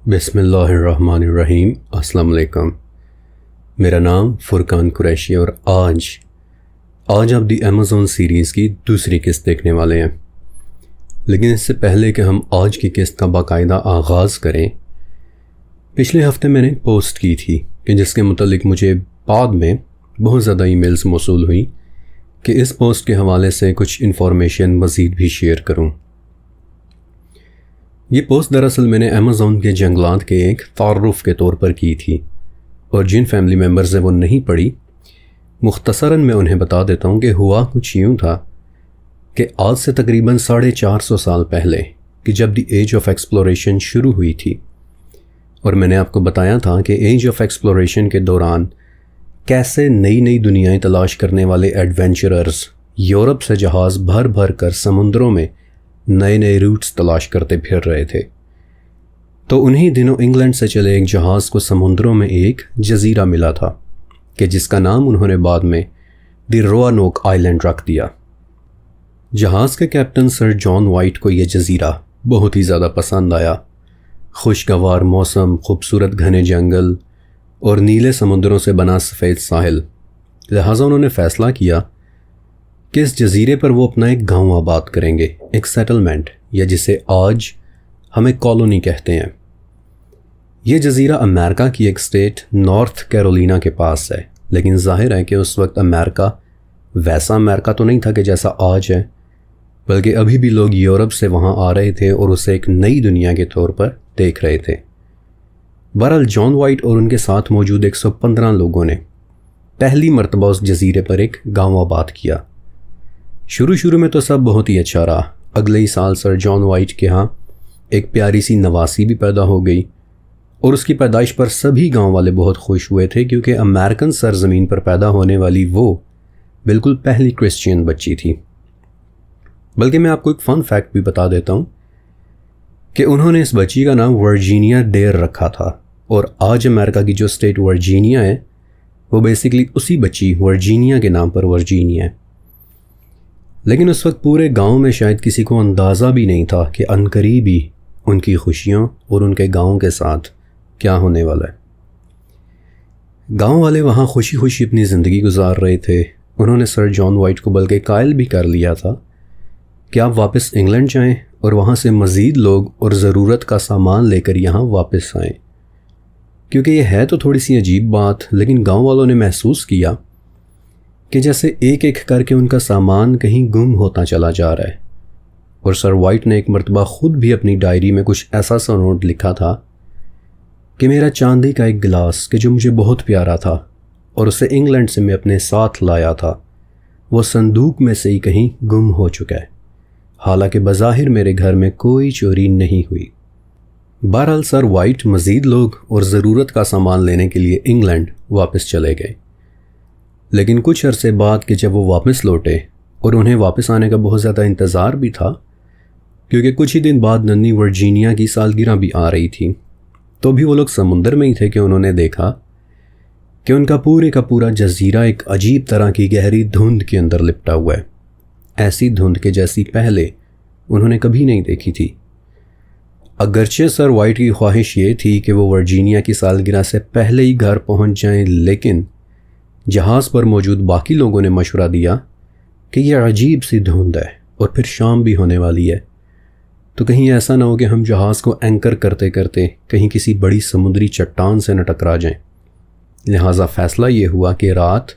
बिस्मिल्लाहिर्रहमानिर्रहीम। अस्सलाम वालेकुम। मेरा नाम फुरकान कुरैशी और आज आप दी अमेज़ॉन सीरीज़ की दूसरी किस्त देखने वाले हैं। लेकिन इससे पहले कि हम आज की किस्त का बाकायदा आगाज़ करें, पिछले हफ्ते मैंने एक पोस्ट की थी कि जिसके मुतालिक मुझे बाद में बहुत ज़्यादा ईमेल्स मौसूल हुई कि इस पोस्ट के हवाले से कुछ इन्फॉर्मेशन मज़ीद भी शेयर करूं। ये पोस्ट दरअसल मैंने अमेज़ॉन के जंगलात के एक तारुफ़ के तौर पर की थी, और जिन फैमिली मेम्बर्स ने वो नहीं पढ़ी, मुख्तसरन मैं उन्हें बता देता हूँ कि हुआ कुछ यूँ था कि आज से तकरीबन 450 साल पहले कि जब द एज ऑफ एक्सप्लोरेशन शुरू हुई थी, और मैंने आपको बताया था कि एज ऑफ एक्सप्लोरेशन के दौरान कैसे नई नई दुनियाएं तलाश करने वाले एडवेंचरर्स यूरोप से जहाज़ भर भर कर समुद्रों में नए नए रूट्स तलाश करते फिर रहे थे। तो उन्हीं दिनों इंग्लैंड से चले एक जहाज़ को समुद्रों में एक जजीरा मिला था कि जिसका नाम उन्होंने बाद में द रोआनोक आइलैंड रख दिया। जहाज़ के कैप्टन सर जॉन वाइट को यह जजीरा बहुत ही ज़्यादा पसंद आया। खुशगवार मौसम, खूबसूरत घने जंगल और नीले समुद्रों से बना सफ़ेद साहिल, लिहाजा उन्होंने फ़ैसला किया कि इस जजीरे पर वो अपना एक गांव आबाद करेंगे, एक सेटलमेंट, या जिसे आज हम एक कॉलोनी कहते हैं। ये जजीरा अमेरिका की एक स्टेट नॉर्थ कैरोलिना के पास है, लेकिन जाहिर है कि उस वक्त अमेरिका वैसा अमेरिका तो नहीं था कि जैसा आज है, बल्कि अभी भी लोग यूरोप से वहाँ आ रहे थे और उसे एक नई दुनिया के तौर पर देख रहे थे। बहरहाल जॉन वाइट और उनके साथ मौजूद 115 लोगों ने पहली मरतबा उस जजीरे पर एक गांव आबाद किया। शुरू में तो सब बहुत ही अच्छा रहा। अगले ही साल सर जॉन वाइट के यहाँ एक प्यारी सी नवासी भी पैदा हो गई, और उसकी पैदाइश पर सभी गांव वाले बहुत खुश हुए थे, क्योंकि अमेरिकन सरजमीन पर पैदा होने वाली वो बिल्कुल पहली क्रिश्चियन बच्ची थी। बल्कि मैं आपको एक फ़न फैक्ट भी बता देता हूँ कि उन्होंने इस बच्ची का नाम वर्जीनिया डेयर रखा था, और आज अमेरिका की जो स्टेट वर्जीनिया है वो बेसिकली उसी बच्ची वर्जीनिया के नाम पर वर्जीनिया है। लेकिन उस वक्त पूरे गांव में शायद किसी को अंदाज़ा भी नहीं था कि अनकरीब ही उनकी खुशियों और उनके गांव के साथ क्या होने वाला है। गांव वाले वहाँ खुशी खुशी अपनी ज़िंदगी गुजार रहे थे। उन्होंने सर जॉन वाइट को बल्कि कायल भी कर लिया था कि आप वापस इंग्लैंड जाएं और वहाँ से मज़ीद लोग और ज़रूरत का सामान लेकर यहाँ वापस आएँ, क्योंकि ये है तो थोड़ी सी अजीब बात, लेकिन गांव वालों ने महसूस किया कि जैसे एक एक करके उनका सामान कहीं गुम होता चला जा रहा है। और सर वाइट ने एक मरतबा ख़ुद भी अपनी डायरी में कुछ ऐसा सा नोट लिखा था कि मेरा चांदी का एक गिलास कि जो मुझे बहुत प्यारा था और उसे इंग्लैंड से मैं अपने साथ लाया था, वो संदूक में से ही कहीं गुम हो चुका है, हालांकि बज़ाहिर मेरे घर में कोई चोरी नहीं हुई। बहरहाल सर वाइट मज़ीद लोग और ज़रूरत का सामान लेने के लिए इंग्लैंड वापस चले गए। लेकिन कुछ अरसे बाद कि जब वो वापस लौटे, और उन्हें वापस आने का बहुत ज़्यादा इंतज़ार भी था, क्योंकि कुछ ही दिन बाद नन्ही वर्जीनिया की सालगिरह भी आ रही थी, तो भी वो लोग समुंदर में ही थे कि उन्होंने देखा कि उनका पूरे का पूरा जजीरा एक अजीब तरह की गहरी धुंध के अंदर लिपटा हुआ है। ऐसी धुंध के जैसी पहले उन्होंने कभी नहीं देखी थी। अगरचे सर वाइट की ख्वाहिश ये थी कि वो वर्जीनिया की सालगिरह से पहले ही घर पहुँच जाएँ, लेकिन जहाज़ पर मौजूद बाकी लोगों ने मशवरा दिया कि यह अजीब सी धुंध है और फिर शाम भी होने वाली है, तो कहीं ऐसा ना हो कि हम जहाज़ को एंकर करते करते कहीं किसी बड़ी समुद्री चट्टान से न टकरा जाएं। लिहाजा फ़ैसला ये हुआ कि रात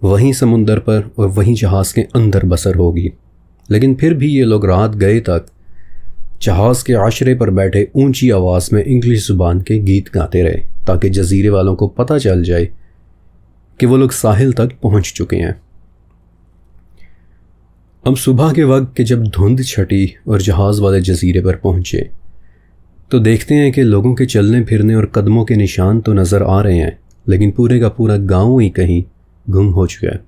वहीं समुंदर पर और वहीं जहाज़ के अंदर बसर होगी। लेकिन फिर भी ये लोग रात गए तक जहाज़ के आशरे पर बैठे ऊंची आवाज़ में इंग्लिश ज़ुबान के गीत गाते रहे, ताकि जजीरे वालों को पता चल जाए कि वो लोग साहिल तक पहुंच चुके हैं। अब सुबह के वक्त कि जब धुंध छटी और जहाज़ वाले जजीरे पर पहुंचे, तो देखते हैं कि लोगों के चलने फिरने और कदमों के निशान तो नज़र आ रहे हैं, लेकिन पूरे का पूरा गांव ही कहीं गुम हो चुका है।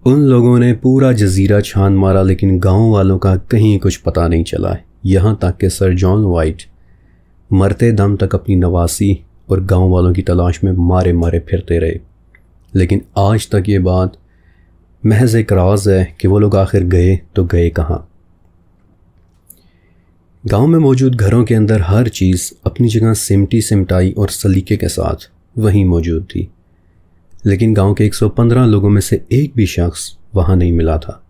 उन लोगों ने पूरा जजीरा छान मारा, लेकिन गांव वालों का कहीं कुछ पता नहीं चला, यहाँ तक कि सर जॉन वाइट मरते दम तक अपनी नवासी और गांव वालों की तलाश में मारे मारे फिरते रहे। लेकिन आज तक ये बात महज एक राज है कि वो लोग आखिर गए तो गए कहाँ। गांव में मौजूद घरों के अंदर हर चीज़ अपनी जगह सिमटी सिमटाई और सलीके के साथ वहीं मौजूद थी, लेकिन गांव के 115 लोगों में से एक भी शख्स वहां नहीं मिला था।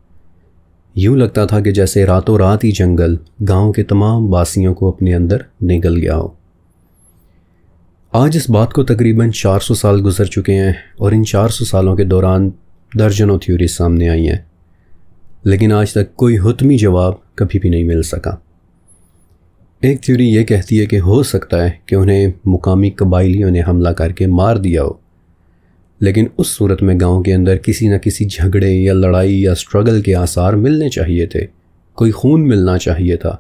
यूं लगता था कि जैसे रातों रात ही जंगल गांव के तमाम वासियों को अपने अंदर निगल गया हो। आज इस बात को तकरीबन 400 साल गुजर चुके हैं और इन 400 सालों के दौरान दर्जनों थ्योरी सामने आई हैं, लेकिन आज तक कोई हुतमी जवाब कभी भी नहीं मिल सका। एक थ्योरी ये कहती है कि हो सकता है कि उन्हें मुकामी कबाइलियों ने हमला करके मार दिया हो, लेकिन उस सूरत में गांव के अंदर किसी न किसी झगड़े या लड़ाई या स्ट्रगल के आसार मिलने चाहिए थे, कोई खून मिलना चाहिए था,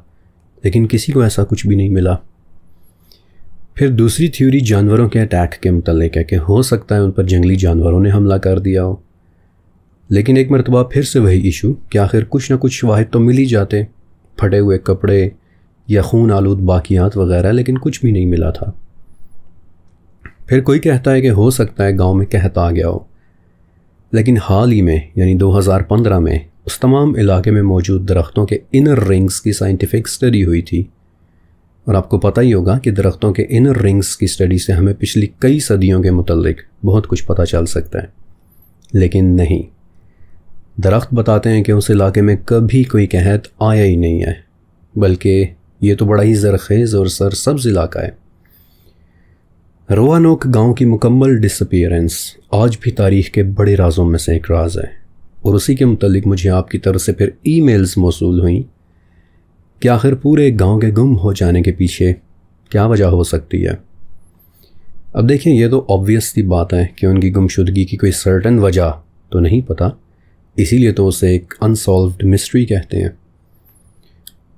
लेकिन किसी को ऐसा कुछ भी नहीं मिला। फिर दूसरी थ्योरी जानवरों के अटैक के मुतल्लिक है कि हो सकता है उन पर जंगली जानवरों ने हमला कर दिया हो, लेकिन एक मरतबा फिर से वही इशू कि आखिर कुछ ना कुछ शवाहिद तो मिल ही जाते, फटे हुए कपड़े या खून आलूद बाकियात वगैरह, लेकिन कुछ भी नहीं मिला था। फिर कोई कहता है कि हो सकता है गांव में कहत आ गया हो, लेकिन हाल ही में यानी 2015 में उस तमाम इलाके में मौजूद दरख्तों के इनर रिंग्स की साइंटिफिक स्टडी हुई थी, और आपको पता ही होगा कि दरख्तों के इनर रिंग्स की स्टडी से हमें पिछली कई सदियों के मुतल्लिक बहुत कुछ पता चल सकता है। लेकिन नहीं, दरख्त बताते हैं कि उस इलाके में कभी कोई कहत आया ही नहीं है, बल्कि ये तो बड़ा ही ज़रख़ेज़ और सरसब्ज़ इलाका है। रोआनोक गांव की मुकम्मल डिसअपीयरेंस आज भी तारीख़ के बड़े राज़ों में से एक राज है, और उसी के मुतल्लिक मुझे आपकी तरफ से फिर ईमेल्स मौसूल हुई कि आखिर पूरे गांव के गुम हो जाने के पीछे क्या वजह हो सकती है। अब देखें, यह तो ऑब्वियस सी बात है कि उनकी गुमशुदगी की कोई सर्टन वजह तो नहीं पता, इसीलिए तो उसे एक अनसॉल्व्ड मिस्ट्री कहते हैं।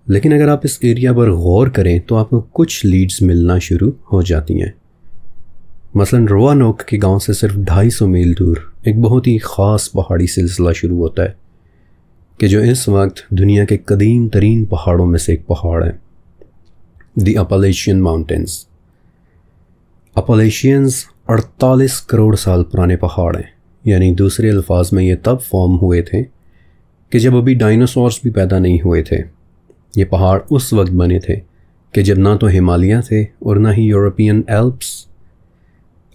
लेकिन अगर आप इस एरिया पर गौर करें तो आपको कुछ लीड्स मिलना शुरू हो जाती हैं। मसलन रोआनोक के गांव से सिर्फ 250 मील दूर एक बहुत ही ख़ास पहाड़ी सिलसिला शुरू होता है कि जो इस वक्त दुनिया के कदीम तरीन पहाड़ों में से एक पहाड़ है, द अपलेशियन माउंटेन्स। अपलेशियंस 48 करोड़ साल पुराने पहाड़ हैं, यानी दूसरे अल्फाज में ये तब फॉर्म हुए थे कि जब अभी डायनासोर्स भी पैदा नहीं हुए थे। ये पहाड़ उस वक्त बने थे कि जब ना तो हिमालय थे और ना ही यूरोपियन एल्प्स।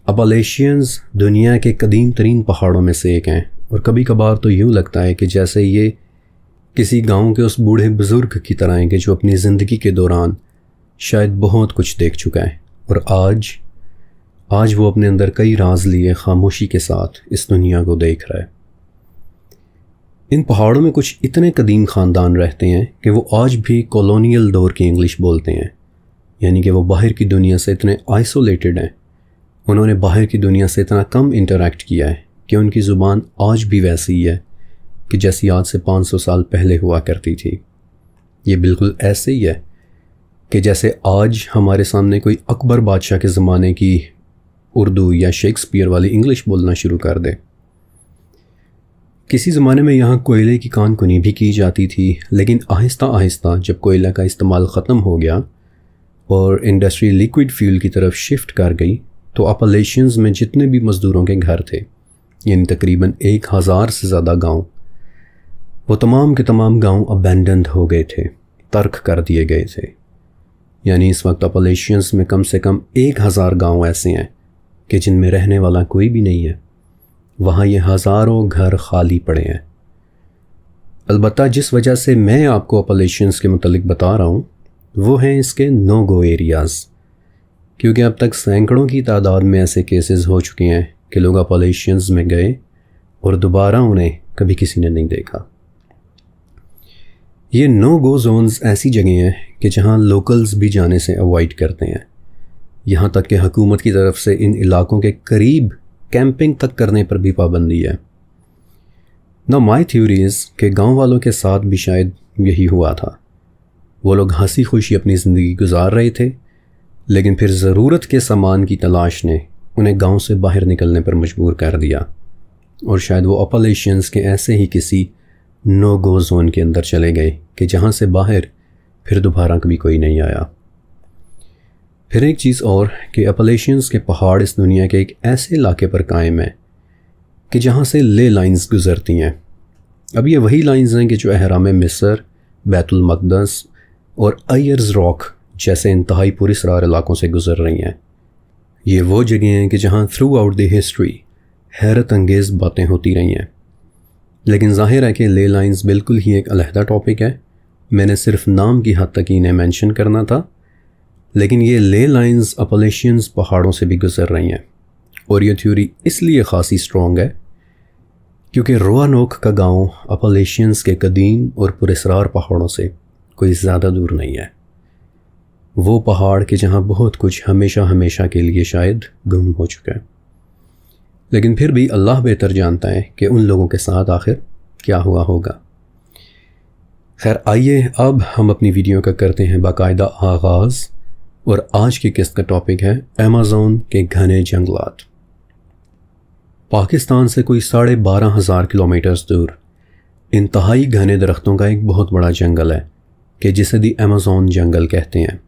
अपलेशियंस दुनिया के कदीम तरीन पहाड़ों में से एक हैं, और कभी कभार तो यूँ लगता है कि जैसे ये किसी गांव के उस बूढ़े बुज़ुर्ग की तरह हैं कि जो अपनी ज़िंदगी के दौरान शायद बहुत कुछ देख चुका है, और आज वो अपने अंदर कई राज लिए खामोशी के साथ इस दुनिया को देख रहा है। इन पहाड़ों में कुछ इतने कदीम ख़ानदान रहते हैं कि वो आज भी कॉलोनियल दौर की इंग्लिश बोलते हैं, यानी कि वो बाहर की दुनिया से इतने आइसोलेटेड हैं, उन्होंने बाहर की दुनिया से इतना कम इंटरैक्ट किया है कि उनकी ज़ुबान आज भी वैसी ही है कि जैसी आज से 500 साल पहले हुआ करती थी। ये बिल्कुल ऐसे ही है कि जैसे आज हमारे सामने कोई अकबर बादशाह के ज़माने की उर्दू या शेक्सपियर वाली इंग्लिश बोलना शुरू कर दे। किसी ज़माने में यहाँ कोयले की कानकुनी भी की जाती थी, लेकिन आहिस्ता आहिस्ता जब कोयला का इस्तेमाल ख़त्म हो गया और इंडस्ट्री लिक्विड फ्यूल की तरफ शिफ्ट कर गई, तो अपलेशियंस में जितने भी मज़दूरों के घर थे, यानी तकरीबन 1000 से ज़्यादा गांव, वो तमाम के तमाम गांव अबैंडन्ड हो गए थे, तर्क कर दिए गए थे। यानी इस वक्त अपलेशियंस में कम से कम 1000 गांव ऐसे हैं कि जिनमें रहने वाला कोई भी नहीं है। वहाँ ये हज़ारों घर खाली पड़े हैं। अलबत्ता जिस वजह से मैं आपको अपलेशियंस के मुतल्लिक बता रहा हूँ वो हैं इसके नो गो एरियाज़, क्योंकि अब तक सैकड़ों की तादाद में ऐसे केसेस हो चुके हैं कि लोग अपलेशियंस में गए और दोबारा उन्हें कभी किसी ने नहीं देखा। ये नो गो जोन्स ऐसी जगह हैं कि जहाँ लोकल्स भी जाने से अवॉइड करते हैं, यहाँ तक कि हुकूमत की तरफ से इन इलाकों के करीब कैंपिंग तक करने पर भी पाबंदी है। ना माई थ्योरीज़ के गांव वालों के साथ भी शायद यही हुआ था। वो लोग हंसी खुशी अपनी ज़िंदगी गुजार रहे थे, लेकिन फिर ज़रूरत के सामान की तलाश ने उन्हें गांव से बाहर निकलने पर मजबूर कर दिया, और शायद वो अपलेशियंस के ऐसे ही किसी नो गो जोन के अंदर चले गए कि जहाँ से बाहर फिर दोबारा कभी कोई नहीं आया। फिर एक चीज़ और कि अपलेशियंस के पहाड़ इस दुनिया के एक ऐसे इलाके पर कायम है कि जहाँ से ले लाइंस गुज़रती हैं। अब ये वही लाइंस हैं कि जो अहराम मिस्र, बैतुल मक़दस और आयर्स रॉक जैसे इंतहाई पुरस्कार इलाकों से गुजर रही हैं। ये वो जगह हैं कि जहाँ थ्रू आउट द हिस्ट्री हैरत अंगेज़ बातें होती रही हैं। लेकिन जाहिर है कि ले लाइंस बिल्कुल ही एक अलहदा टॉपिक है। मैंने सिर्फ नाम की हद तक इन्हें मेंशन करना था, लेकिन ये ले लाइंस अपलेशियंस पहाड़ों से भी गुजर रही हैं। और ये थ्योरी इसलिए खासी स्ट्रॉन्ग है क्योंकि रोआनोक का गांव अपलेशियंस के कदीम और पुरस्कार पहाड़ों से कोई ज़्यादा दूर नहीं है। वो पहाड़ के जहाँ बहुत कुछ हमेशा हमेशा के लिए शायद गुम हो चुका है, लेकिन फिर भी अल्लाह बेहतर जानता है कि उन लोगों के साथ आखिर क्या हुआ होगा। खैर, आइए अब हम अपनी वीडियो का करते हैं बाकायदा आगाज़। और आज की किस्त का टॉपिक है अमेज़न के घने जंगलात। पाकिस्तान से कोई 12,500 किलोमीटर दूर इंतहाई घने दरख्तों का एक बहुत बड़ा जंगल है कि जिसे दी अमेज़न जंगल कहते हैं।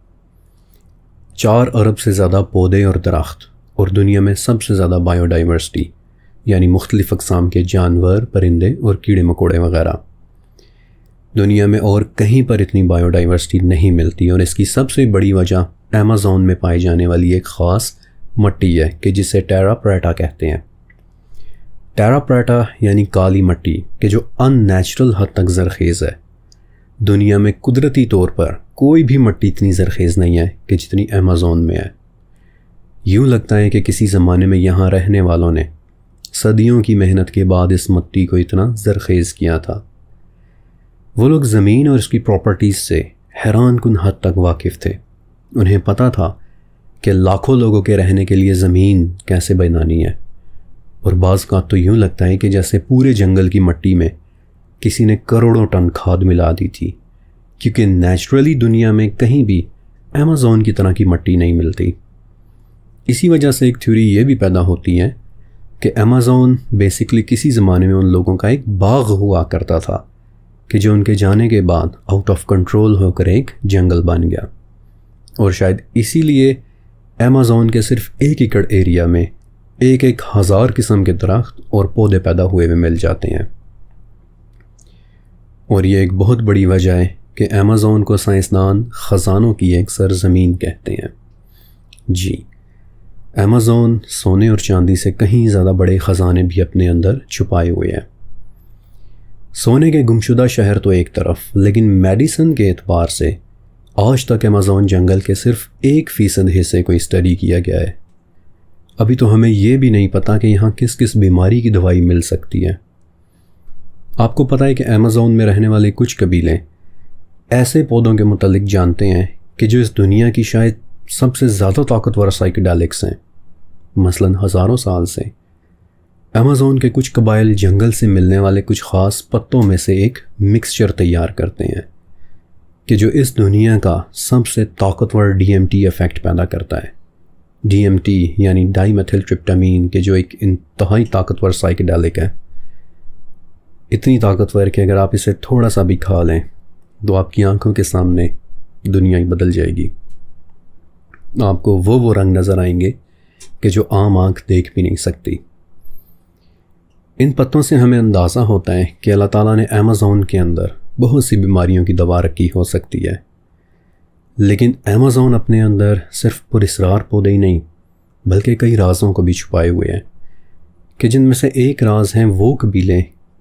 4 अरब से ज़्यादा पौधे और दरख्त और दुनिया में सबसे ज़्यादा बायोडाइवर्सिटी यानी मुख्तलिफ़ अक़साम के जानवर, परिंदे और कीड़े मकोड़े वगैरह। दुनिया में और कहीं पर इतनी बायोडाइवर्सिटी नहीं मिलती और इसकी सबसे बड़ी वजह अमेज़न में पाई जाने वाली एक ख़ास मिट्टी है कि जिसे टेरा प्रेटा कहते हैं। टेरा प्रेटा यानी काली मिट्टी कि जो अननेचुरल हद तक ज़रखेज़ है। दुनिया में कुदरती तौर पर कोई भी मिट्टी इतनी ज़रखेज़ नहीं है कि जितनी अमेज़न में है। यूँ लगता है कि किसी ज़माने में यहाँ रहने वालों ने सदियों की मेहनत के बाद इस मिट्टी को इतना ज़रखेज़ किया था। वो लोग ज़मीन और इसकी प्रॉपर्टीज़ से हैरान कुन हद तक वाकिफ़ थे। उन्हें पता था कि लाखों लोगों के रहने के लिए ज़मीन कैसे बनानी है। और बाज़ का तो यूँ लगता है कि जैसे पूरे जंगल की मिट्टी में किसी ने करोड़ों टन खाद मिला दी थी, क्योंकि नेचुरली दुनिया में कहीं भी अमेज़न की तरह की मिट्टी नहीं मिलती। इसी वजह से एक थ्योरी ये भी पैदा होती है कि अमेज़न बेसिकली किसी ज़माने में उन लोगों का एक बाग हुआ करता था कि जो उनके जाने के बाद आउट ऑफ कंट्रोल होकर एक जंगल बन गया। और शायद इसीलिए अमेज़न के सिर्फ 1 एकड़ एरिया में 1,000 किस्म के दरख्त और पौधे पैदा हुए हुए मिल जाते हैं। और ये एक बहुत बड़ी वजह है कि अमेज़न को साइंसदान ख़ज़ानों की एक सरज़मीन कहते हैं। जी, अमेज़न सोने और चांदी से कहीं ज़्यादा बड़े ख़ज़ाने भी अपने अंदर छुपाए हुए हैं। सोने के गुमशुदा शहर तो एक तरफ, लेकिन मेडिसिन के एतबार से आज तक अमेज़न जंगल के सिर्फ 1% हिस्से को स्टडी किया गया है। अभी तो हमें यह भी नहीं पता कि यहाँ किस किस बीमारी की दवाई मिल सकती है। आपको पता है कि अमेज़न में रहने वाले कुछ कबीले ऐसे पौधों के मुतालिक जानते हैं कि जो इस दुनिया की शायद सबसे ज़्यादा ताकतवर साइकेडेलिक्स हैं। मसलन हज़ारों साल से अमेज़न के कुछ कबाइल जंगल से मिलने वाले कुछ ख़ास पत्तों में से एक मिक्सचर तैयार करते हैं कि जो इस दुनिया का सबसे ताकतवर DMT इफ़ेक्ट पैदा करता है। DMT यानी डाइमेथिलट्रिप्टामाइन के जो एक इंतहाई ताकतवर साइकेडेलिक है। इतनी ताकतवर कि अगर आप इसे थोड़ा सा भी खा लें तो आपकी आंखों के सामने दुनिया ही बदल जाएगी। आपको वो रंग नज़र आएंगे कि जो आम आंख देख भी नहीं सकती। इन पत्तों से हमें अंदाज़ा होता है कि अल्लाह ताला ने अमेज़न के अंदर बहुत सी बीमारियों की दवा रखी हो सकती है। लेकिन अमेज़न अपने अंदर सिर्फ पुरस्कार पौधे ही नहीं बल्कि कई राज़ों को भी छुपाए हुए हैं कि जिनमें से एक राज हैं वो कबीले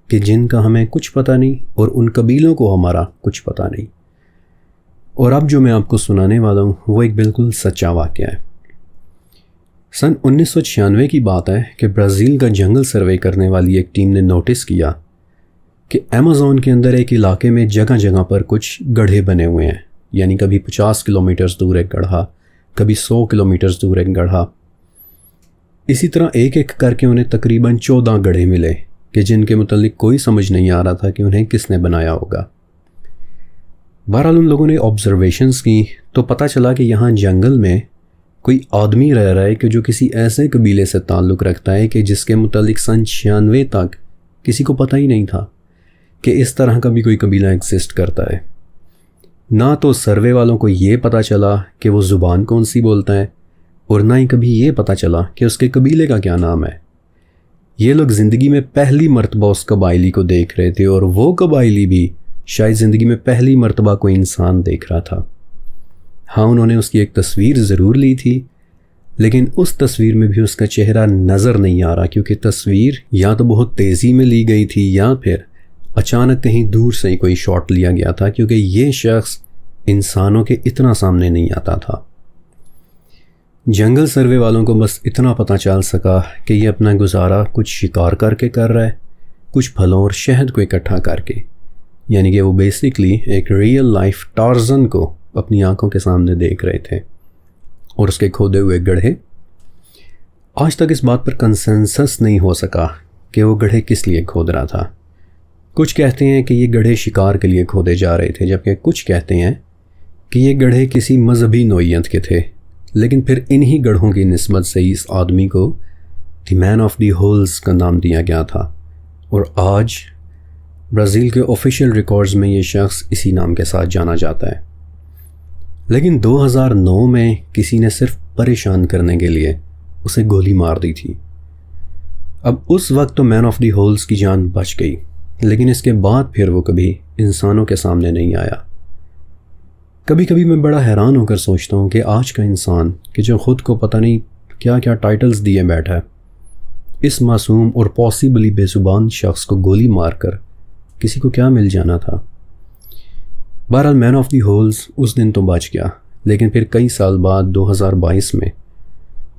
कि जिनका हमें कुछ पता नहीं और उन कबीलों को हमारा कुछ पता नहीं। और अब जो मैं आपको सुनाने वाला हूँ वो एक बिल्कुल सच्चा वाक़या है। सन 1996 की बात है कि ब्राज़ील का जंगल सर्वे करने वाली एक टीम ने नोटिस किया कि अमेज़न के अंदर एक इलाके में जगह जगह पर कुछ गड्ढे बने हुए हैं। यानी कभी 50 किलोमीटर दूर एक गड्ढा, कभी 100 किलोमीटर दूर एक गड्ढा। इसी तरह एक एक करके उन्हें तकरीबन 14 गड्ढे मिले कि जिनके मुतालिक कोई समझ नहीं आ रहा था कि उन्हें किसने बनाया होगा। बहरहाल उन लोगों ने ऑब्जर्वेशंस की तो पता चला कि यहाँ जंगल में कोई आदमी रह रहा है कि जो किसी ऐसे कबीले से ताल्लुक़ रखता है कि जिसके मुतालिक सन 96 तक किसी को पता ही नहीं था कि इस तरह का भी कोई कबीला एग्जिस्ट करता है। ना तो सर्वे वालों को ये पता चला कि वो ज़ुबान कौन सी बोलता है और ना ही कभी ये पता चला कि उसके कबीले का क्या नाम है। ये लोग ज़िंदगी में पहली मर्तबा उस कबायली को देख रहे थे और वो कबायली भी शायद ज़िंदगी में पहली मर्तबा कोई इंसान देख रहा था। हाँ, उन्होंने उसकी एक तस्वीर ज़रूर ली थी, लेकिन उस तस्वीर में भी उसका चेहरा नज़र नहीं आ रहा, क्योंकि तस्वीर या तो बहुत तेज़ी में ली गई थी या फिर अचानक कहीं दूर से ही कोई शॉट लिया गया था, क्योंकि ये शख्स इंसानों के इतना सामने नहीं आता था। जंगल सर्वे वालों को बस इतना पता चल सका कि ये अपना गुजारा कुछ शिकार करके कर रहा है, कुछ फलों और शहद को इकट्ठा करके, यानी कि वो बेसिकली एक रियल लाइफ टार्ज़न को अपनी आंखों के सामने देख रहे थे। और उसके खोदे हुए गड्ढे, आज तक इस बात पर कंसेंसस नहीं हो सका कि वो गड्ढे किस लिए खोद रहा था। कुछ कहते हैं कि ये गड्ढे शिकार के लिए खोदे जा रहे थे, जबकि कुछ कहते हैं कि ये गड्ढे किसी मजहबी नौइयत के थे। लेकिन फिर इन्हीं गड्ढों की निस्बत से इस आदमी को the man of the holes का नाम दिया गया था, और आज ब्राज़ील के ऑफिशियल रिकॉर्ड्स में ये शख्स इसी नाम के साथ जाना जाता है। लेकिन 2009 में किसी ने सिर्फ परेशान करने के लिए उसे गोली मार दी थी। अब उस वक्त तो मैन ऑफ द होल्स की जान बच गई, लेकिन इसके बाद फिर वो कभी इंसानों के सामने नहीं आया। कभी कभी मैं बड़ा हैरान होकर सोचता हूँ कि आज का इंसान कि जो ख़ुद को पता नहीं क्या क्या टाइटल्स दिए बैठा है, इस मासूम और पॉसिबली बेजुबान शख्स को गोली मारकर किसी को क्या मिल जाना था। बहरहाल मैन ऑफ द होल्स उस दिन तो बच गया, लेकिन फिर कई साल बाद 2022 में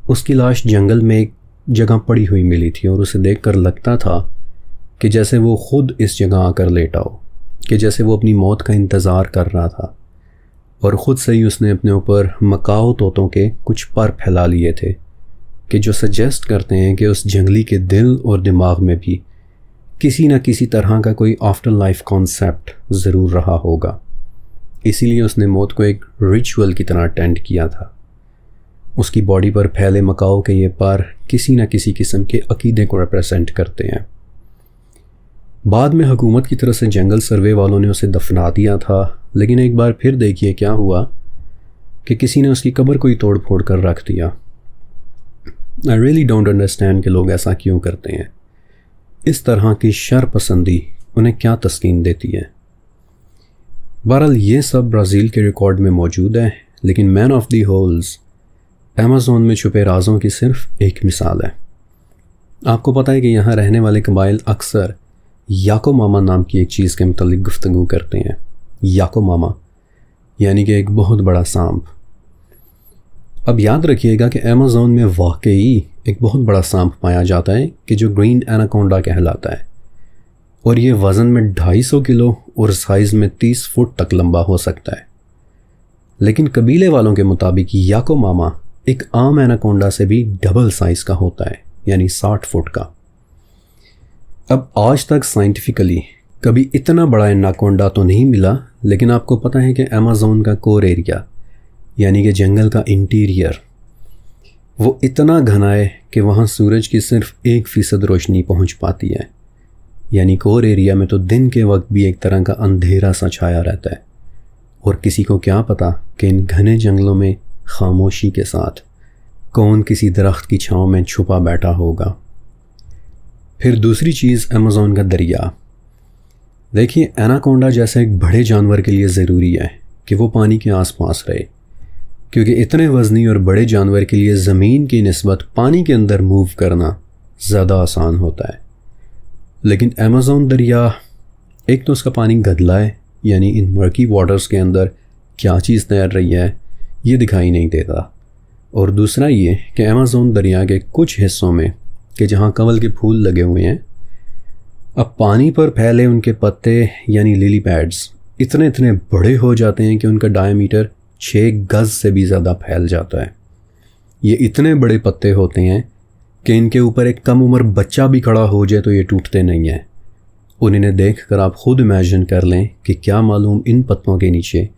उसकी लाश जंगल में एक जगह पड़ी हुई मिली थी, और उसे देखकर लगता था कि जैसे वो खुद इस जगह आकर लेटा हो, कि जैसे वो अपनी मौत का इंतज़ार कर रहा था, और ख़ुद से ही उसने अपने ऊपर मकाओ तोतों के कुछ पर फैला लिए थे कि जो सजेस्ट करते हैं कि उस जंगली के दिल और दिमाग में भी किसी न किसी तरह का कोई आफ्टर लाइफ कॉन्सेप्ट ज़रूर रहा होगा। इसीलिए उसने मौत को एक रिचुअल की तरह अटेंड किया था। उसकी बॉडी पर फैले मकाओ के ये पर किसी न किसी किस्म के अकीदे को रिप्रेजेंट करते हैं। बाद में हुकूमत की तरफ से जंगल सर्वे वालों ने उसे दफना दिया था, लेकिन एक बार फिर देखिए क्या हुआ कि किसी ने उसकी कब्र को ही तोड़ फोड़ कर रख दिया। आई रियली डोंट अंडरस्टैंड कि लोग ऐसा क्यों करते हैं। इस तरह की शर पसंदी उन्हें क्या तस्कीन देती है। बहरहाल ये सब ब्राज़ील के रिकॉर्ड में मौजूद है, लेकिन man of the holes Amazon में छुपे राजों की सिर्फ एक मिसाल है। आपको पता है कि यहाँ रहने वाले कबाइल अक्सर याकोमामा नाम की एक चीज़ के मुतालिक गुफ्तगू करते हैं। याकोमामा यानी कि एक बहुत बड़ा सांप। अब याद रखिएगा कि अमेज़न में वाकई एक बहुत बड़ा सांप पाया जाता है कि जो ग्रीन एनाकोंडा कहलाता है, और ये वज़न में 250 किलो और साइज़ में 30 फुट तक लंबा हो सकता है। लेकिन कबीले वालों के मुताबिक याकोमामा एक आम एनाकोंडा से भी डबल साइज़ का होता है, यानी 60 फुट का। अब आज तक साइंटिफिकली कभी इतना बड़ा एनाकोंडा तो नहीं मिला, लेकिन आपको पता है कि अमेज़न का कोर एरिया यानी कि जंगल का इंटीरियर वो इतना घना है कि वहाँ सूरज की सिर्फ 1% रोशनी पहुँच पाती है। यानी कोर एरिया में तो दिन के वक्त भी एक तरह का अंधेरा सा छाया रहता है, और किसी को क्या पता कि इन घने जंगलों में खामोशी के साथ कौन किसी दरख्त की छांव में छुपा बैठा होगा। फिर दूसरी चीज़ अमेज़न का दरिया। देखिए, एनाकोंडा जैसे एक बड़े जानवर के लिए ज़रूरी है कि वो पानी के आसपास रहे, क्योंकि इतने वज़नी और बड़े जानवर के लिए ज़मीन की निस्बत पानी के अंदर मूव करना ज़्यादा आसान होता है। लेकिन अमेज़न दरिया, एक तो उसका पानी गदला है, यानी इन मर्की वाटर्स के अंदर क्या चीज़ तैर रही है ये दिखाई नहीं देता, और दूसरा ये कि अमेज़न दरिया के कुछ हिस्सों में कि जहाँ कंवल के फूल लगे हुए हैं, अब पानी पर फैले उनके पत्ते यानी लिली पैड्स इतने बड़े हो जाते हैं कि उनका डायमीटर 6 गज़ से भी ज़्यादा फैल जाता है। ये इतने बड़े पत्ते होते हैं कि इनके ऊपर एक कम उम्र बच्चा भी खड़ा हो जाए तो ये टूटते नहीं हैं। उन्हें देख कर आप खुद इमेजिन कर लें कि क्या मालूम इन पत्तों के नीचे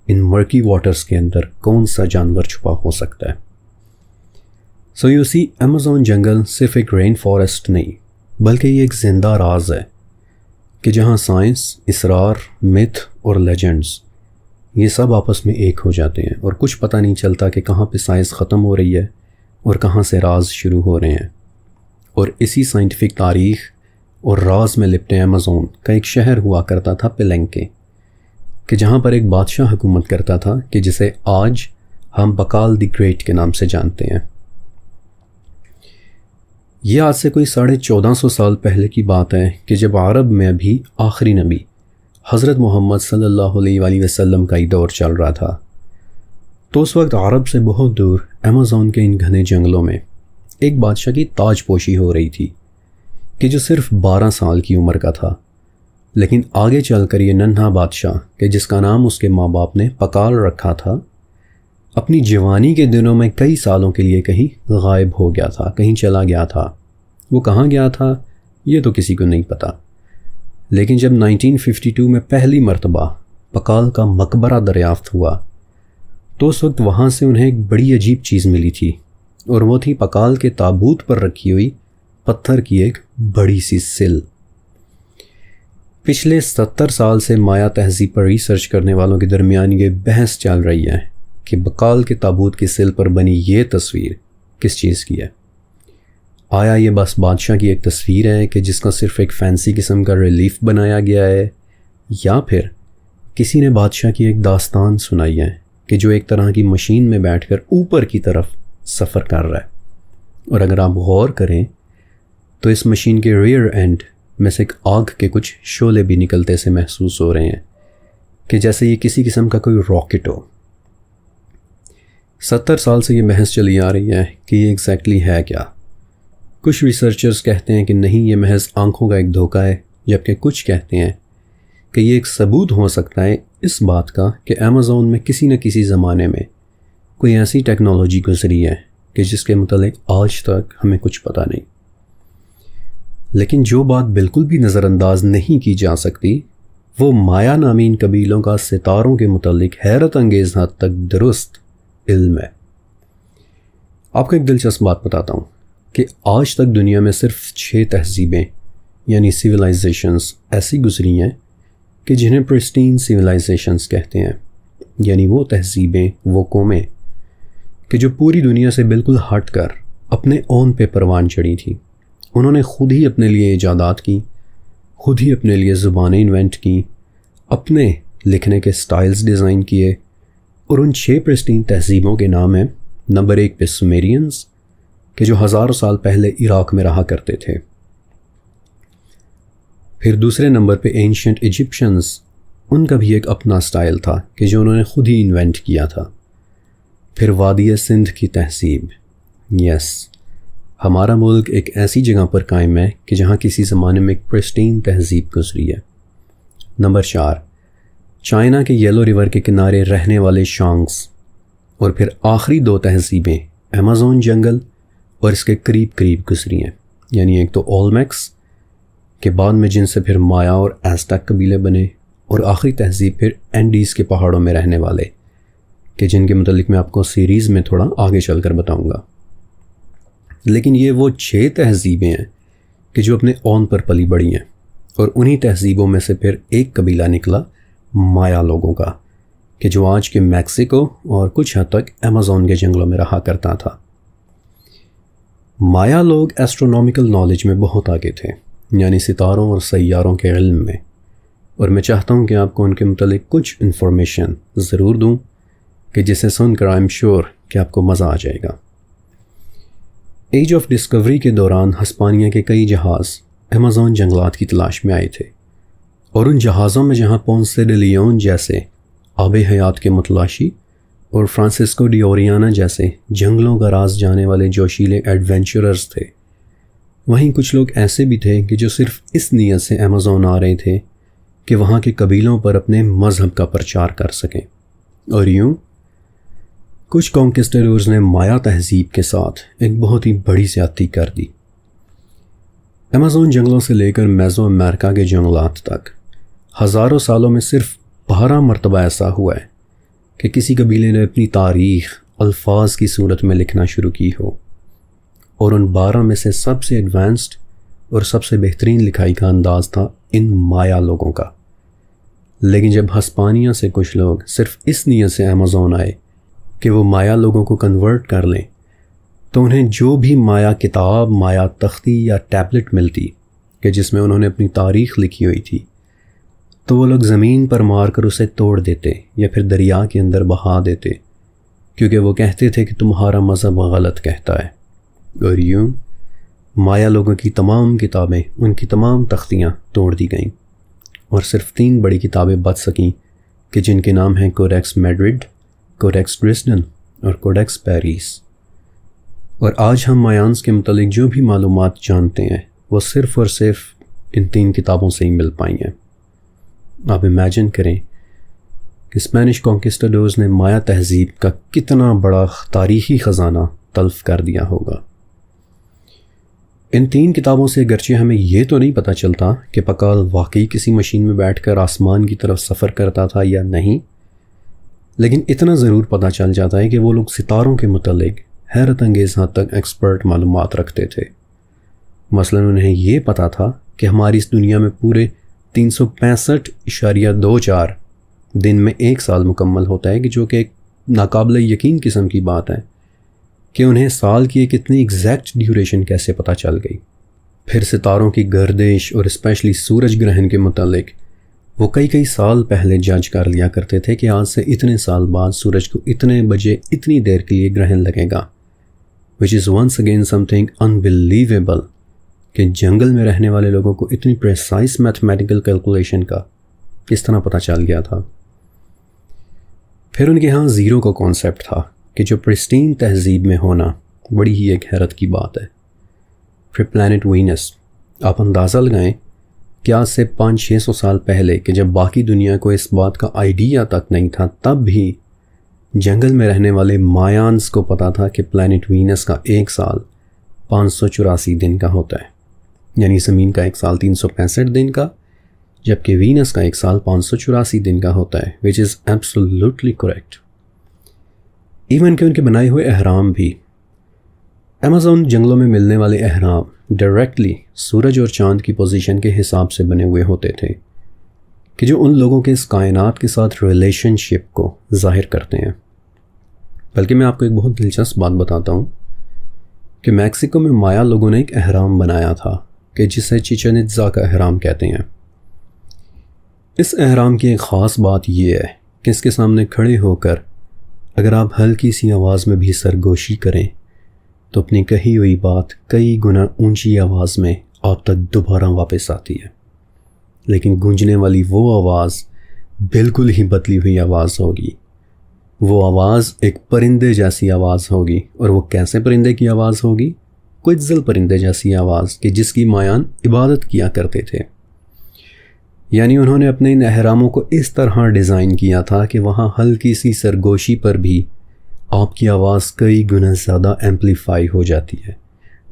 इन मर्की वाटर्स के अंदर कौन सा जानवर छुपा हो सकता है। सो यू सी, अमेज़न जंगल सिर्फ एक रेन फॉरेस्ट नहीं, बल्कि ये एक जिंदा राज है कि जहाँ साइंस, इसरार, मिथ और लेजेंड्स ये सब आपस में एक हो जाते हैं, और कुछ पता नहीं चलता कि कहाँ पे साइंस ख़त्म हो रही है और कहाँ से राज शुरू हो रहे हैं। और इसी साइंटिफिक तारीख़ और राज में लिपटे अमेज़न का एक शहर हुआ करता था पेलेंके, कि जहाँ पर एक बादशाह हुकूमत करता था कि जिसे आज हम बकाल द ग्रेट के नाम से जानते हैं। ये आज से कोई 1450 साल पहले की बात है कि जब अरब में भी आखिरी नबी हज़रत मोहम्मद सल्लल्लाहु अलैहि वसल्लम का ही दौर चल रहा था। तो उस वक्त अरब से बहुत दूर अमेज़न के इन घने जंगलों में एक बादशाह की ताजपोशी हो रही थी कि जो सिर्फ 12 साल की उम्र का था। लेकिन आगे चलकर ये नन्हा बादशाह कि जिसका नाम उसके माँ बाप ने पकाल रखा था, अपनी जवानी के दिनों में कई सालों के लिए कहीं गायब हो गया था, कहीं चला गया था। वो कहाँ गया था ये तो किसी को नहीं पता। लेकिन जब 1952 में पहली मर्तबा पकाल का मकबरा दरियाफ्त हुआ तो उस वक्त वहाँ से उन्हें एक बड़ी अजीब चीज़ मिली थी, और वो थी पकाल के ताबूत पर रखी हुई पत्थर की एक बड़ी सी सिल। पिछले 70 साल से माया तहजीब पर रिसर्च करने वालों के दरमियान ये बहस चल रही है कि बकाल के ताबूत की सिल पर बनी ये तस्वीर किस चीज़ की है। आया ये बस बादशाह की एक तस्वीर है कि जिसका सिर्फ एक फैंसी किस्म का रिलीफ बनाया गया है, या फिर किसी ने बादशाह की एक दास्तान सुनाई है कि जो एक तरह की मशीन में बैठकर ऊपर की तरफ सफ़र कर रहा है। और अगर आप गौर करें तो इस मशीन के रियर एंड में से एक आग के कुछ शोले भी निकलते से महसूस हो रहे हैं कि जैसे ये किसी किस्म का कोई रॉकेट हो। 70 साल से ये बहस चली आ रही है कि ये एग्जैक्टली है क्या। कुछ रिसर्चर्स कहते हैं कि नहीं, ये महज आंखों का एक धोखा है, जबकि कुछ कहते हैं कि ये एक सबूत हो सकता है इस बात का कि अमेज़न में किसी न किसी ज़माने में कोई ऐसी टेक्नोलॉजी गुजरी है कि जिसके मुतालिक आज तक हमें कुछ पता नहीं। लेकिन जो बात बिल्कुल भी नज़रअंदाज नहीं की जा सकती वो माया नामीन कबीलों का सितारों के मुतालिक हैरत अंगेज़ हद तक दुरुस्त इल्म है। आपको एक दिलचस्प बात बताता हूँ कि आज तक दुनिया में सिर्फ 6 तहजीबें यानी सिविलाइजेशंस ऐसी गुजरी हैं कि जिन्हें प्रिस्टीन सिविलाइजेशंस कहते हैं, यानी वो तहजीबें, वो कौमें कि जो पूरी दुनिया से बिल्कुल हट कर अपने ओन पे परवान चढ़ी थी। उन्होंने खुद ही अपने लिए इजादात की, खुद ही अपने लिए ज़ुबानें इन्वेंट की, अपने लिखने के स्टाइल्स डिज़ाइन किए। और उन 6 प्रिस्टीन तहजीबों के नाम हैं, नंबर 1 पे सुमेरियंस कि जो हज़ारों साल पहले इराक में रहा करते थे। फिर दूसरे नंबर पे एंशिएंट इजिप्शियंस, उनका भी एक अपना स्टाइल था कि जो उन्होंने खुद ही इन्वेंट किया था। फिर वादी सिंध की तहजीब, यस, हमारा मुल्क एक ऐसी जगह पर कायम है कि जहाँ किसी ज़माने में एक प्रिस्टीन तहजीब गुजरी है। नंबर 4 चाइना के येलो रिवर के किनारे रहने वाले शांग्स। और फिर आखिरी 2 तहजीबें अमेज़न जंगल और इसके करीब करीब गुजरी हैं, यानी एक तो ओलमेक्स के बाद में जिनसे फिर माया और एज़टेक कबीले बने, और आखिरी तहजीब फिर एंडीज़ के पहाड़ों में रहने वाले कि जिनके मुतालिक मैं आपको सीरीज़ में थोड़ा आगे चलकर बताऊंगा। लेकिन ये वो 6 तहजीबें हैं कि जो अपने ओन पर पली बड़ी हैं, और उन्हीं तहजीबों में से फिर एक कबीला निकला माया लोगों का कि जो आज के मैक्सिको और कुछ हद तक अमेज़न के जंगलों में रहा करता था। माया लोग एस्ट्रोनॉमिकल नॉलेज में बहुत आगे थे, यानी सितारों और सैयारों के इल्म में। और मैं चाहता हूँ कि आपको उनके मुतालिक कुछ इन्फॉर्मेशन ज़रूर दूँ कि जिसे सुनकर आई एम श्योर कि आपको मज़ा आ जाएगा। एज ऑफ डिस्कवरी के दौरान हस्पानिया के कई जहाज़ अमेज़न जंगलात की तलाश में आए थे, और उन जहाज़ों में जहाँ पोंसे डे लियोन जैसे आबे हयात के मुतलाशी और फ्रांसिस्को डी ओरियाना जैसे जंगलों का राज जाने वाले जोशीले एडवेंचरर्स थे, वहीं कुछ लोग ऐसे भी थे कि जो सिर्फ इस नीयत से अमेज़न आ रहे थे कि वहाँ के कबीलों पर अपने मज़हब का प्रचार कर सकें। और यूँ कुछ कॉन्किस्टडोर्स ने माया तहजीब के साथ एक बहुत ही बड़ी ज़्यादती कर दी। अमेज़न जंगलों से लेकर मेसो अमेरिका के जंगलात तक हज़ारों सालों में सिर्फ 12 मरतबा ऐसा हुआ है कि किसी कबीले ने अपनी तारीख़ अल्फाज की सूरत में लिखना शुरू की हो, और उन 12 में से सबसे एडवांस्ड और सबसे बेहतरीन लिखाई का अंदाज़ था इन माया लोगों का। लेकिन जब हस्पानिया से कुछ लोग सिर्फ इस नीयत से अमेज़न आए कि वो माया लोगों को कन्वर्ट कर लें, तो उन्हें जो भी माया किताब, माया तख्ती या टैबलेट मिलती कि जिसमें उन्होंने अपनी तारीख़ लिखी हुई थी, तो वो लोग ज़मीन पर मार कर उसे तोड़ देते या फिर दरिया के अंदर बहा देते, क्योंकि वो कहते थे कि तुम्हारा मज़हब गलत कहता है। और यूँ माया लोगों की तमाम किताबें, उनकी तमाम तख्तियाँ तोड़ दी गईं और सिर्फ 3 बड़ी किताबें बच सकीं कि जिनके नाम हैं कोडेक्स मैड्रिड, कोडेक्स ड्रेसडन और कोडेक्स पेरिस। और आज हम मायांस के मुतालिक जो भी मालूमात जानते हैं वो सिर्फ़ और सिर्फ इन 3 किताबों से ही मिल पाई हैं। आप इमेजिन करें कि स्पेनिश कॉन्किस्टाडोर्स ने माया तहज़ीब का कितना बड़ा तारीख़ी ख़जाना तल्फ़ कर दिया होगा। इन 3 किताबों से अगरचे हमें ये तो नहीं पता चलता कि पकाल वाकई किसी मशीन में बैठकर आसमान की तरफ सफ़र करता था या नहीं, लेकिन इतना ज़रूर पता चल जाता है कि वो लोग सितारों के मुतालिक हैरत अंगेज़ हद तक एक्सपर्ट मालूमात रखते थे। मसलन उन्हें ये पता था कि हमारी इस दुनिया में पूरे 365.24 दिन में 1 साल मुकम्मल होता है, कि जो कि एक नाकाबिल यकीन किस्म की बात है कि उन्हें साल की एक इतनी एग्जैक्ट ड्यूरेशन कैसे पता चल गई। फिर सितारों की गर्दिश और स्पेशली सूरज ग्रहण के मुतालिक वो कई साल पहले जज कर लिया करते थे कि आज से इतने साल बाद सूरज को इतने बजे इतनी देर के लिए ग्रहण लगेगा, which is once again something unbelievable कि जंगल में रहने वाले लोगों को इतनी प्रेसाइज मैथमेटिकल कैलकुलेशन का किस तरह पता चल गया था। फिर उनके यहाँ ज़ीरो का कॉन्सेप्ट था कि जो प्रिस्टीन तहज़ीब में होना बड़ी ही एक हैरत की बात है। फिर प्लैनेट वीनस, आप अंदाज़ा लगाएं कि आज से 500-600 साल पहले कि जब बाकी दुनिया को इस बात का आइडिया तक नहीं था, तब भी जंगल में रहने वाले मायांस को पता था कि प्लैनेट वीनस का 1 साल 584 दिन का होता है, यानी ज़मीन का 1 साल 365 दिन का, जबकि वीनस का 1 साल 584 दिन का होता है, which is absolutely correct. Even के उनके बनाए हुए अहराम भी, अमेज़न जंगलों में मिलने वाले अहराम डायरेक्टली सूरज और चाँद की पोजीशन के हिसाब से बने हुए होते थे, कि जो उन लोगों के इस कायनात के साथ रिलेशनशिप को ज़ाहिर करते हैं। बल्कि मैं आपको एक बहुत दिलचस्प बात बताता हूँ कि मैक्सिको में माया लोगों ने एक अहराम बनाया था कि जिसे चिचेन इत्ज़ा का अहराम कहते हैं। इस अहराम की एक ख़ास बात यह है कि इसके सामने खड़े होकर अगर आप हल्की सी आवाज़ में भी सरगोशी करें तो अपनी कही हुई बात कई गुना ऊंची आवाज़ में आप तक दोबारा वापस आती है, लेकिन गूंजने वाली वो आवाज़ बिल्कुल ही बदली हुई आवाज़ होगी। वो आवाज़ एक परिंदे जैसी आवाज़ होगी। और वो कैसे परिंदे की आवाज़ होगी? क्विट्ज़ल परिंदे जैसी आवाज़ कि जिसकी मायान इबादत किया करते थे। यानी उन्होंने अपने इन अहरामों को इस तरह डिज़ाइन किया था कि वहाँ हल्की सी सरगोशी पर भी आपकी आवाज़ कई गुना ज़्यादा एम्पलीफाई हो जाती है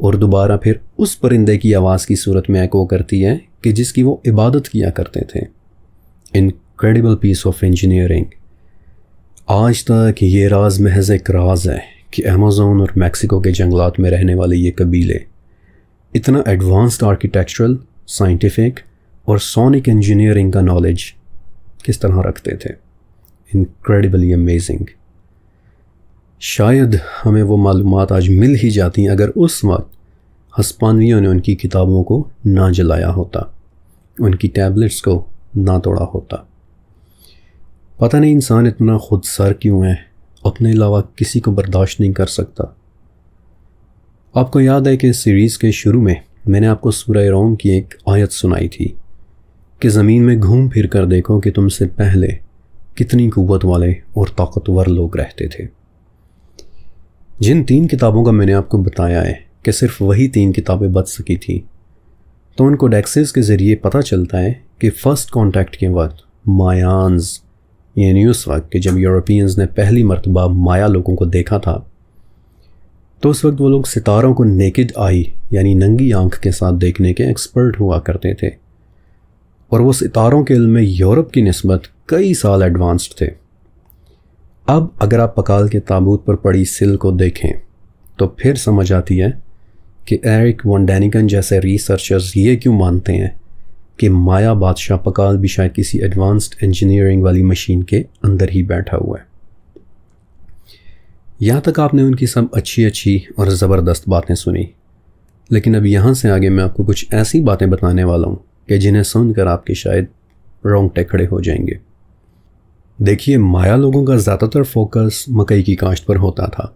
और दोबारा फिर उस परिंदे की आवाज़ की सूरत में एको करती है कि जिसकी वो इबादत किया करते थे। Incredible piece of engineering. आज तक ये राज महज एक राज है कि अमेज़न और मैक्सिको के जंगलात में रहने वाले ये कबीले इतना एडवांस्ड आर्किटेक्चरल, साइंटिफिक और सोनिक इंजीनियरिंग का नॉलेज किस तरह रखते थे। Incredibly amazing. शायद हमें वो मालूमात आज मिल ही जाती अगर उस वक्त हस्पानियों ने उनकी किताबों को ना जलाया होता, उनकी टैबलेट्स को ना तोड़ा होता। पता नहीं इंसान इतना खुदसर क्यों है, अपने अलावा किसी को बर्दाश्त नहीं कर सकता। आपको याद है कि इस सीरीज़ के शुरू में मैंने आपको सूरह रोम की एक आयत सुनाई थी कि ज़मीन में घूम फिर कर देखो कि तुमसे पहले कितनी क़ुव्वत वाले और ताकतवर लोग रहते थे। जिन 3 किताबों का मैंने आपको बताया है कि सिर्फ वही 3 किताबें बच सकी थी, तो उन कोडेक्सेस के ज़रिए पता चलता है कि फ़र्स्ट कॉन्टैक्ट के वक्त मायांस, यानी उस वक्त कि जब यूरोपियंस ने पहली मर्तबा माया लोगों को देखा था, तो उस वक्त वो लोग सितारों को नेकेड आई यानी नंगी आंख के साथ देखने के एक्सपर्ट हुआ करते थे और वो सितारों के इल्म में यूरोप की निस्बत कई साल एडवांस्ड थे। अब अगर आप पकाल के ताबूत पर पड़ी सिल को देखें तो फिर समझ आती है कि एरिक वॉन डैनिगन जैसे रिसर्चर्स ये क्यों मानते हैं कि माया बादशाह पकाल भी शायद किसी एडवांस्ड इंजीनियरिंग वाली मशीन के अंदर ही बैठा हुआ है। यहाँ तक आपने उनकी सब अच्छी और ज़बरदस्त बातें सुनी, लेकिन अब यहाँ से आगे मैं आपको कुछ ऐसी बातें बताने वाला हूँ कि जिन्हें सुनकर आपके शायद रोंगटे खड़े हो जाएंगे। देखिए, माया लोगों का ज़्यादातर फोकस मकई की काश्त पर होता था,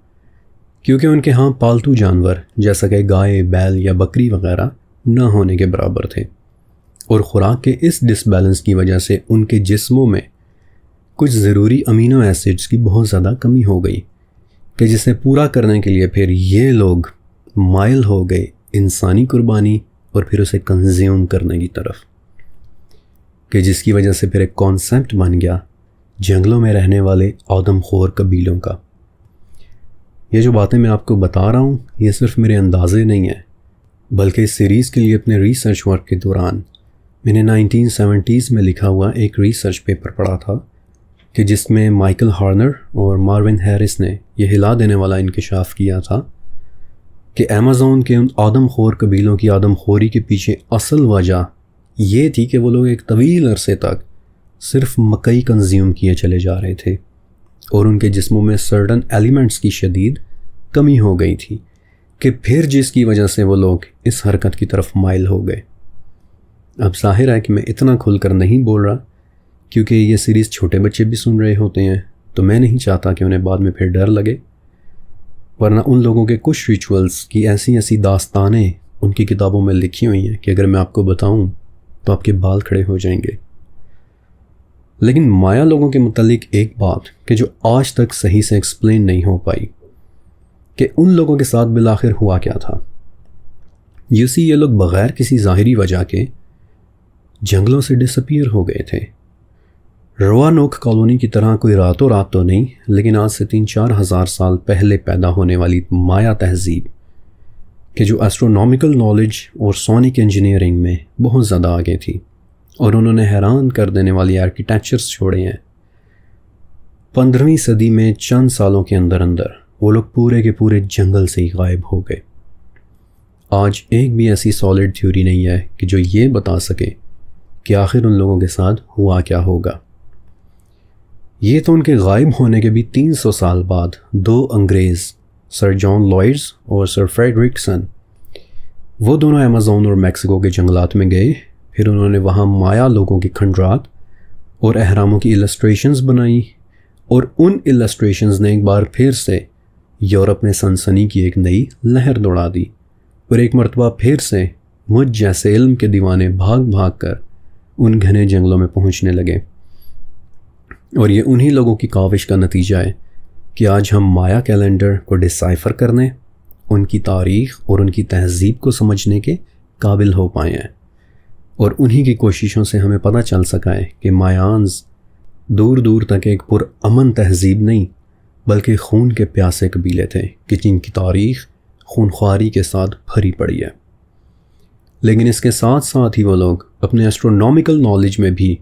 क्योंकि उनके यहाँ पालतू जानवर जैसा कि गाय, बैल या बकरी वगैरह न होने के बराबर थे, और ख़ुराक के इस डिसबैलेंस की वजह से उनके जिस्मों में कुछ ज़रूरी अमीनो एसिड्स की बहुत ज़्यादा कमी हो गई, कि जिसे पूरा करने के लिए फिर ये लोग माइल हो गए इंसानी कुर्बानी और फिर उसे कंज्यूम करने की तरफ, कि जिसकी वजह से फिर एक कॉन्सेप्ट बन गया जंगलों में रहने वाले आदमखोर कबीलों का। ये जो बातें मैं आपको बता रहा हूँ ये सिर्फ मेरे अंदाजे नहीं हैं, बल्कि इस सीरीज़ के लिए अपने रिसर्च वर्क के दौरान मैंने 1970s में लिखा हुआ एक रिसर्च पेपर पढ़ा था, कि जिसमें माइकल हॉर्नर और मार्विन हैरिस ने यह हिला देने वाला इंकशाफ किया था कि अमेज़न के उन आदमखोर कबीलों की आदमखोरी के पीछे असल वजह ये थी कि वो लोग एक तवील अरसे तक सिर्फ मकई कंज्यूम किए चले जा रहे थे, और उनके जिस्मों में सर्टन एलिमेंट्स की शदीद कमी हो गई थी, कि फिर जिसकी वजह से वो लोग इस हरकत की तरफ माइल हो गए। अब जाहिर है कि मैं इतना खुलकर नहीं बोल रहा, क्योंकि ये सीरीज़ छोटे बच्चे भी सुन रहे होते हैं, तो मैं नहीं चाहता कि उन्हें बाद में फिर डर लगे, वरना उन लोगों के कुछ रिचुअल्स की ऐसी ऐसी दास्तानें उनकी किताबों में लिखी हुई हैं कि अगर मैं आपको बताऊं तो आपके बाल खड़े हो जाएंगे। लेकिन माया लोगों के मुतालिक एक बात कि जो आज तक सही से एक्सप्लेन नहीं हो पाई, कि उन लोगों के साथ बिलाखिर हुआ क्या था। यूसी ये लोग बग़ैर किसी ज़ाहिरी वजह के जंगलों से डिसअपीयर हो गए थे। रोआनोक कॉलोनी की तरह कोई रातों रात तो नहीं, लेकिन आज से 3-4 हज़ार साल पहले पैदा होने वाली माया तहज़ीब कि जो एस्ट्रोनॉमिकल नॉलेज और सोनिक इंजीनियरिंग में बहुत ज़्यादा आगे थी, और उन्होंने हैरान कर देने वाली आर्किटेक्चर्स छोड़े हैं। 15वीं सदी में चंद सालों के अंदर अंदर वो लोग पूरे के पूरे जंगल से ही गायब हो गए। आज एक भी ऐसी सॉलिड थ्योरी नहीं है कि जो ये बता सके कि आखिर उन लोगों के साथ हुआ क्या होगा। ये तो उनके गायब होने के भी 300 साल बाद 2 अंग्रेज़, सर जॉन लॉयड्स और सर फ्रेडरिकसन, वो दोनों अमेज़न और मैक्सिको के जंगलात में गए। फिर उन्होंने वहाँ माया लोगों की खंडरात और अहरामों की इलस्ट्रेशंस बनाई, और उन इलस्ट्रेशंस ने एक बार फिर से यूरोप में सनसनी की एक नई लहर दौड़ा दी, और एक मरतबा फिर से मुझ जैसे इल्म के दीवाने भाग भाग कर उन घने जंगलों में पहुँचने लगे। और ये उन्हीं लोगों की काविश का नतीजा है कि आज हम माया कैलेंडर को डिसाइफर करने, उनकी तारीख़ और उनकी तहज़ीब को समझने के काबिल हो पाए हैं, और उन्हीं की कोशिशों से हमें पता चल सका है कि मायान्स दूर दूर तक एक पुरअमन तहज़ीब नहीं, बल्कि खून के प्यासे कबीले थे कि जिनकी तारीख़ खूनख्वारी के साथ भरी पड़ी है। लेकिन इसके साथ साथ ही वो लोग अपने एस्ट्रोनॉमिकल नॉलेज में भी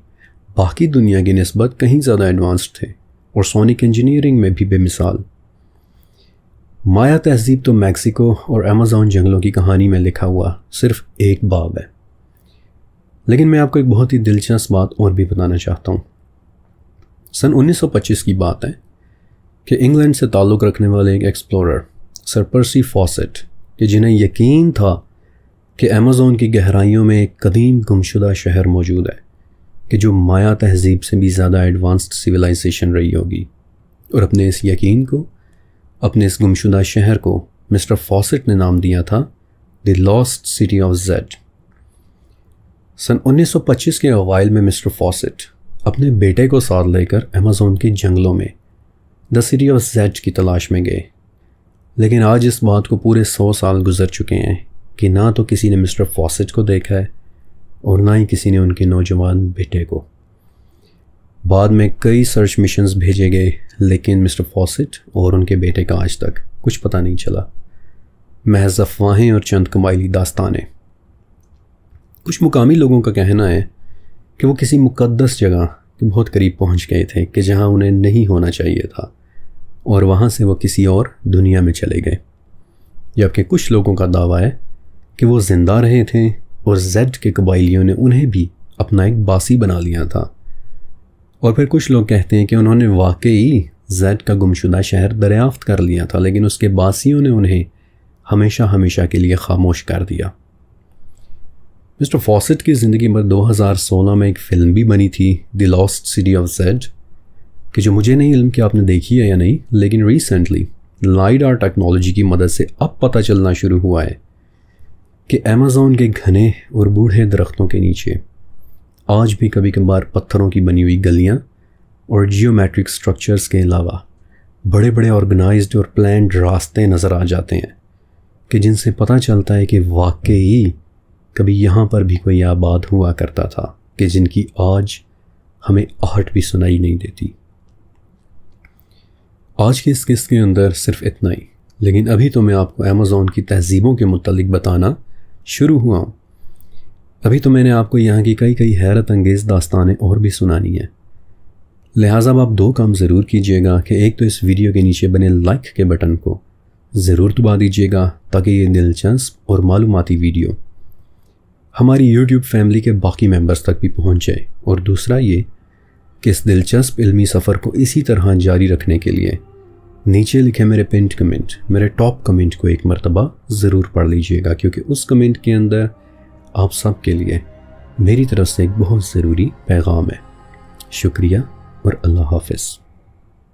बाकी दुनिया की निस्बत कहीं ज़्यादा एडवांस्ड थे, और सोनिक इंजीनियरिंग में भी बेमिसाल। माया तहज़ीब तो मैक्सिको और अमेज़न जंगलों की कहानी में लिखा हुआ सिर्फ एक बाब है। लेकिन मैं आपको एक बहुत ही दिलचस्प बात और भी बताना चाहता हूँ। सन 1925 की बात है कि इंग्लैंड से ताल्लुक़ रखने वाले एक एक्सप्लोरर सर पर्सी फॉसेट, कि जिन्हें यकीन था कि अमेज़न की गहराइयों में एक कदीम गुमशुदा शहर मौजूद है, कि जो माया तहज़ीब से भी ज़्यादा एडवांस्ड सिविलाइजेशन रही होगी, और अपने इस यकीन को, अपने इस गुमशुदा शहर को मिस्टर फॉसेट ने नाम दिया था the lost city of Z. सन 1925 के अवाइल में मिस्टर फॉसेट अपने बेटे को साथ लेकर अमेज़न के जंगलों में द सिटी ऑफ जेड की तलाश में गए। लेकिन आज इस बात को पूरे 100 साल गुजर चुके हैं कि ना तो किसी ने मिस्टर फॉसेट को देखा है और ना ही किसी ने उनके नौजवान बेटे को। बाद में कई सर्च मिशंस भेजे गए, लेकिन मिस्टर फॉसेट और उनके बेटे का आज तक कुछ पता नहीं चला। महज अफवाहें और चंद कबायली दास्तानें। कुछ मुकामी लोगों का कहना है कि वो किसी मुक़द्दस जगह के बहुत करीब पहुंच गए थे कि जहां उन्हें नहीं होना चाहिए था, और वहां से वो किसी और दुनिया में चले गए। जबकि कुछ लोगों का दावा है कि वो ज़िंदा रहे थे और जेड के कबाइलियों ने उन्हें भी अपना एक बासी बना लिया था। और फिर कुछ लोग कहते हैं कि उन्होंने वाकई जेड का गुमशुदा शहर दरियाफ्त कर लिया था, लेकिन उसके बासियों ने उन्हें हमेशा हमेशा के लिए खामोश कर दिया। मिस्टर फॉसेट की ज़िंदगी पर 2016 में एक फ़िल्म भी बनी थी, the lost city of Z, कि जो मुझे नहीं इल्म कि आपने देखी है या नहीं, लेकिन रिसेंटली लाइडार टेक्नोलॉजी की मदद से अब पता चलना शुरू हुआ है कि अमेज़ॉन के घने और बूढ़े दरख्तों के नीचे आज भी कभी कभार पत्थरों की बनी हुई गलियाँ और जियोमेट्रिक स्ट्रक्चर्स के अलावा बड़े बड़े ऑर्गेनाइज्ड और प्लान्ड रास्ते नज़र आ जाते हैं, कि जिनसे पता चलता है कि वाकई कभी यहाँ पर भी कोई आबाद हुआ करता था, कि जिनकी आज हमें आहट भी सुनाई नहीं देती। आज की इस किस्त के अंदर सिर्फ इतना ही, लेकिन अभी तो मैं आपको अमेज़ॉन की तहज़ीबों के मुतालिक बताना शुरू हुआ हूँ। अभी तो मैंने आपको यहाँ की कई हैरत अंगेज़ दास्तानें और भी सुनानी है। लिहाजा आप दो काम ज़रूर कीजिएगा कि एक तो इस वीडियो के नीचे बने लाइक के बटन को ज़रूर दबा दीजिएगा ताकि ये दिलचस्प और मालूमाती वीडियो हमारी यूट्यूब फैमिली के बाकी मेंबर्स तक भी पहुँच जाए, और दूसरा ये कि इस दिलचस्प इल्मी सफ़र को इसी तरह जारी रखने के लिए नीचे लिखे मेरे पिंड कमेंट, मेरे टॉप कमेंट को एक मरतबा ज़रूर पढ़ लीजिएगा, क्योंकि उस कमेंट के अंदर आप सब के लिए मेरी तरफ से एक बहुत ज़रूरी पैगाम है। शुक्रिया और अल्लाह हाफ़िज़।